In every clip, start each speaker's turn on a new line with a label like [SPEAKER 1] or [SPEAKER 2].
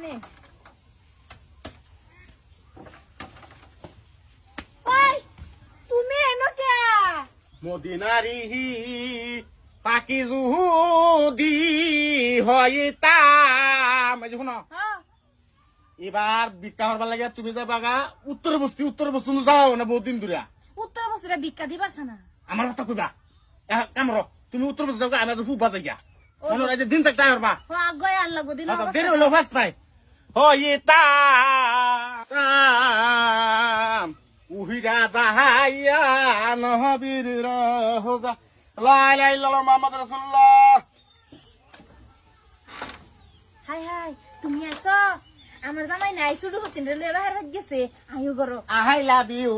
[SPEAKER 1] নে ওই তুমি এনো কে
[SPEAKER 2] মদিনারি পাকি জুহুদি হইতাম এই শুনো এবার ভিক্ষা করবার লাগে তুমি যাবা গা উত্তর বস্তি যাও না বহুত দিন ধরে
[SPEAKER 1] উত্তর বছরে ভিক্ষা দিবারছ না
[SPEAKER 2] আমার কথা কইবা কামর তুমি উত্তর বস্তি যাও আমি খুব বাজে গিয়া দিন থাকতে পারবা
[SPEAKER 1] আগে আর লাগবো দিন
[SPEAKER 2] দেরি হলো ফার্স্ট নাই হইতাম উহিরা দাহাইয়া নহবীর রহজা লা ইলাহা ইল্লাল্লাহ মুহাম্মদ রাসূলুল্লাহ।
[SPEAKER 1] হাই হাই তুমি আইছো আমার জামাই নাই শুরু হতেন রে বাহির গেছে আইও করো
[SPEAKER 2] আই লাভ ইউ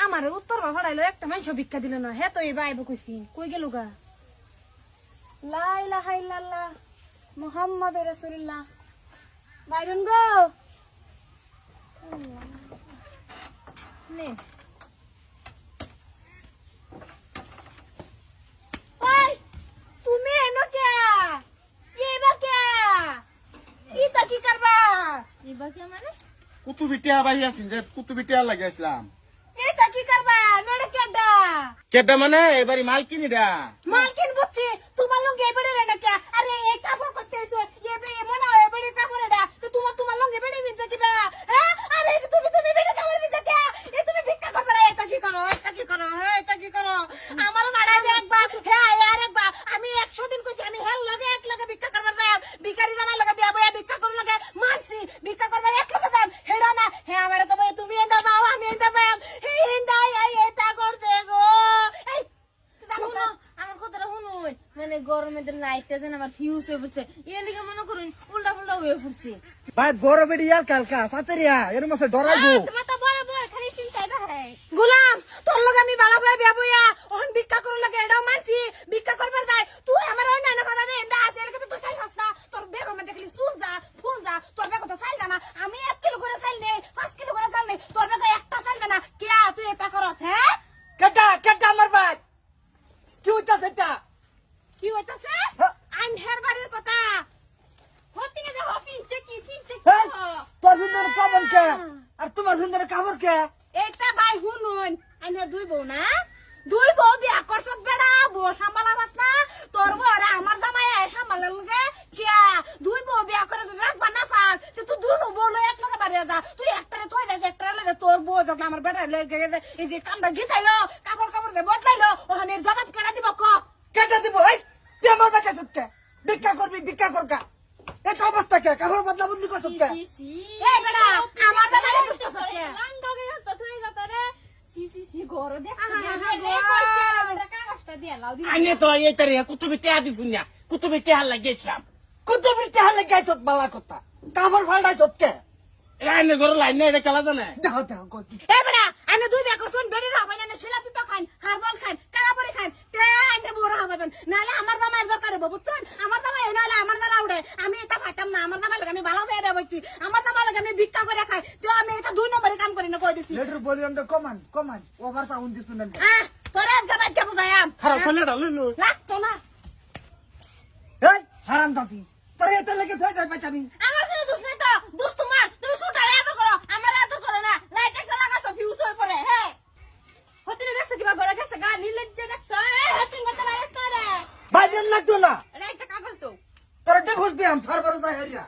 [SPEAKER 1] আমার উত্তর হড়াইলো একটা মানুষ ভিক্ষা দিল না হে তো এই বাইব কইছি কই গেল গা লা ইলাহা ইল্লাল্লাহ মুহাম্মাদুর রাসূলুল্লাহ বাইরন গো নে ওই তুমি এনো কে এবা কে ইতা কি করবা এবা কে মানে
[SPEAKER 2] কুতুবি টিয়া বাই আছেন যে কুতুবি টিয়া লাগাইছিলাম
[SPEAKER 1] এটা কি করবা নড়ে কেডা
[SPEAKER 2] কেডা মানে এবারে মালকিনি দা
[SPEAKER 1] মালকিন বুঝছি তোমার লঙ্গে এবারে রে নাকি আরে এই কাপড় করতে আইছো এবে মনে হয় এবারে কাপড় এটা তো তোমার লঙ্গে বেড়ে বিনছে কিবা হ্যাঁ আরে তুমি বেড়ে কাপড় বিনছে কে এ তুমি ভিক্ষা করবে না এটা কি করো হ্যাঁ এটা কি করো আমার নাড়া দে একবার হ্যাঁ আর একবার আমি 100 দিন কইছি আমি হেল লগে এক লগে ভিক্ষা করবার যাই ভিখারি জামাই লগে বিয়া বয়া ভিক্ষা করব লাগে মানছি ভিক্ষা করবার এক লগে যাই হেডা না হ্যাঁ আমারে তো তুমি এন্ডা দাও আমি এন্ডা যাই হে এন্ডা এটা করতে গো এই জানো আমার কথাটা শুনুন মানে গরমের দিন লাইটটা যেন আমার ফিউজ হয়ে পড়ছে এর লিগে মনে করুন উল্টা ফুল্টা হয়ে পড়ছে
[SPEAKER 3] ভাই বড় বেড়ি আর কালকা সাতেরিয়া এর মাসে ডরাইবো
[SPEAKER 1] তোমার তো বড় বড় খালি চিন্তা দেখায় গোলাম তোর লগে আমি বালা বয়া বিয়া বয়া ওহন ভিক্ষা করর লাগে এটাও মানছি ভিক্ষা করবার যাই তুই আমার ওই না কথা দে এন্ডা আছে এর তুই চাই হস না তোর বেগম দেখলি শুন যা ফোন যা তোর বেগ তো চাইল না আমি 1 কিলো করে চাইল নেই 5 কিলো করে চাইল নেই তোর বেগ একটা চাইল না কে তুই এটা করছ হ্যাঁ
[SPEAKER 3] কেটা আমার ভাই কি হইতাছে এটা
[SPEAKER 1] কি হইতাছে আনহের বাড়ির কথা হতি না দেখো ফিনছে কি
[SPEAKER 3] এই, তোর ভিতরে কবর কে আর তোমার ভিতরে কাবর কে
[SPEAKER 1] এইটা ভাই শুনুন আনহের দুই বউ না দুই বউ বিয়া করছত বেড়া বউ সামলাবাস না তোর বউ আর আমার জামাই সামলাল গে কিয়া দুই বউ বিয়া করে যদি রাখবা না ফাক তুই দুনো বউ লই এক লগে বাড়ি যা তুই একটারে থই দে একটারে লই তোর বউ যখন আমার বেটা লই গেছে এই যে কামটা গিতাইলো কাপড় দে বদলাইলো ওখানে জবাব কেনা দিব ক
[SPEAKER 3] কেটা দিব এই তুই আমার বেটা সুতকে ভিক্ষা করকা এটা অবস্থা কে কাবর বদলা বদলি করছ কে
[SPEAKER 1] এই বেড়া আমার জামাই দুষ্ট সকে লাঙ্গগে তো তুই যা রে সি গরো দেখ
[SPEAKER 2] আনে তো এইটারে কুতুবি টিয়া দিছুন না কুতুবি টিয়া লাগাইছিলাম
[SPEAKER 3] কুতুবির টাহালে গাইছত বালা কথা কাবর ফালডাইছত কে
[SPEAKER 2] রাইনে ঘর লাইনে এটা খেলা জানে
[SPEAKER 3] দেহ কই
[SPEAKER 1] এ বেড়া আনে দুই বেকর শুন বেড়ি রাখবেন না ছেলা তো খান হারবল খান কালাপরি খান তে আনে বুড়া হবেন নালে আমার জামাই দরকার হবে বুঝছেন আমার জামাই নালে আমার জালা উড়ে আমি এটা ফাটাম না আমার জামাই লাগে আমি ভালো হয়ে দেবছি আমার জামাই লাগে আমি ভিক্ষা করে খাই তো আমি এটা 2 নম্বরে কাম করি না কই দিছি
[SPEAKER 3] লেটার ভলিউমটা কমান ওভার সাউন্ড দিছুন
[SPEAKER 1] তোরে জামাই কে বুঝায়াম
[SPEAKER 2] খারাপ ফেলে লইলো
[SPEAKER 1] লাগতো না
[SPEAKER 3] এই হারাম দাদি তোর এটা লাগে ফেজ যাই পাইতামি
[SPEAKER 1] আমার শুনে দোষ নেই তো দোষ তোমার তুমি সুটারে এত করো আমার এত করো না লাইট একটা লাগাছো ফিউজ হয়ে পড়ে হ্যাঁ হতিরে দেখছ কিবা ঘরে গেছে গা নিলজ্জে দেখছ এ হতিন কথা লাগাস করে
[SPEAKER 3] বাইরেন লাগতো না
[SPEAKER 1] রাইট কাগজ তো
[SPEAKER 3] তোর ডিভোর্স দিয়াম সারবার যাই হেরিয়া